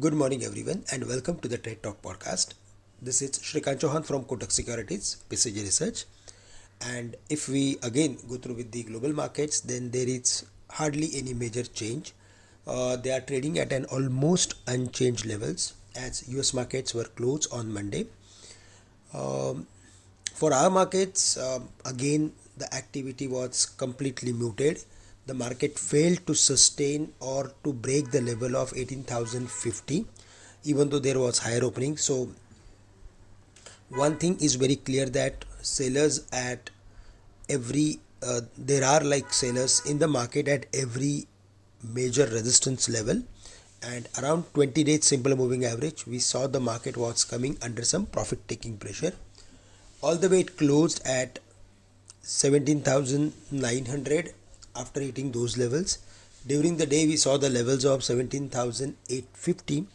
Good morning, everyone, and welcome to the Trade Talk podcast. This is Shrikant Chouhan from Kotak Securities, PCG Research. And if we again go through with the global markets, then there is hardly any major change. They are trading at an almost unchanged levels as US markets were closed on Monday. Um, for our markets, again, the activity was completely muted. The market failed to sustain or to break the level of 18,050, even though there was higher opening. So, one thing is very clear that sellers at there are like sellers in the market at every major resistance level, and around 20 days simple moving average we saw the market was coming under some profit taking pressure. All the way it closed at 17,900 after hitting those levels. During the day we saw the levels of 17,850,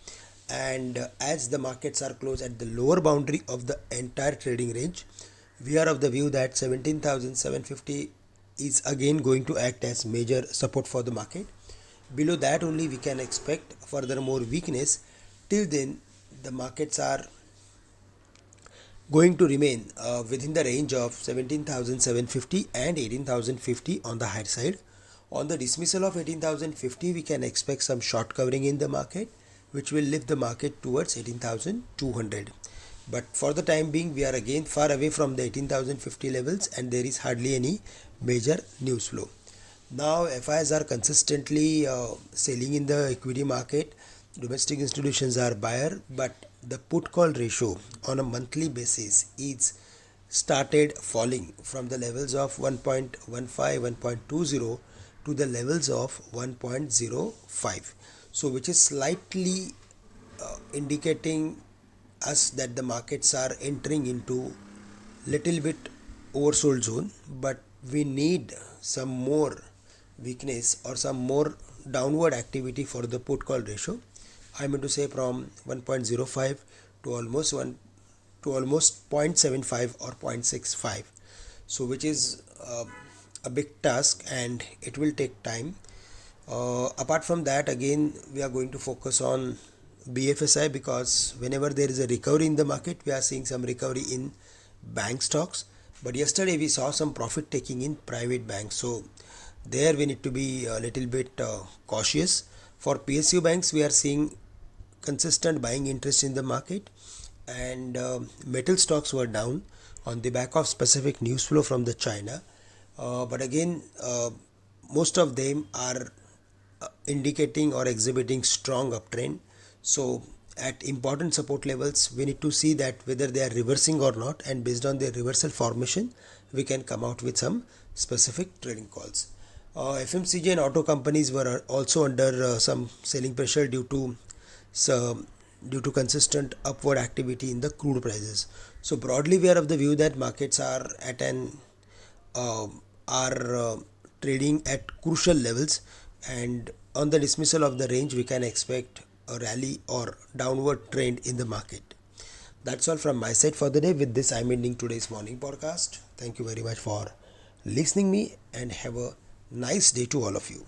and as the markets are closed at the lower boundary of the entire trading range, we are of the view that 17,750 is again going to act as major support for the market. Below that only we can expect furthermore weakness. Till then the markets are going to remain within the range of 17,750 and 18,050 on the higher side. On the dismissal of 18,050 we can expect some short covering in the market, which will lift the market towards 18,200. But for the time being we are again far away from the 18,050 levels, and there is hardly any major news flow. Now FIs are consistently selling in the equity market. Domestic institutions are buyer, but the put call ratio on a monthly basis is started falling from the levels of 1.15 1.20 to the levels of 1.05, so which is slightly indicating us that the markets are entering into little bit oversold zone, but we need some more weakness or some more downward activity for the put call ratio. I mean to say from 1.05 to almost 0.75 or 0.65, so which is a big task and it will take time. Apart from that, again we are going to focus on BFSI, because whenever there is a recovery in the market we are seeing some recovery in bank stocks, but yesterday we saw some profit taking in private banks, so there we need to be a little bit cautious. For PSU banks we are seeing consistent buying interest in the market, and metal stocks were down on the back of specific news flow from the China, but again most of them are indicating or exhibiting strong uptrend. So at important support levels we need to see that whether they are reversing or not, and based on their reversal formation we can come out with some specific trading calls. FMCG and auto companies were also under some selling pressure due to consistent upward activity in the crude prices. So broadly we are of the view that markets are at trading at crucial levels, and on the dismissal of the range we can expect a rally or downward trend in the market. That's all from my side for the day. With this I'm ending today's morning podcast. Thank you very much for listening me, and have a nice day to all of you.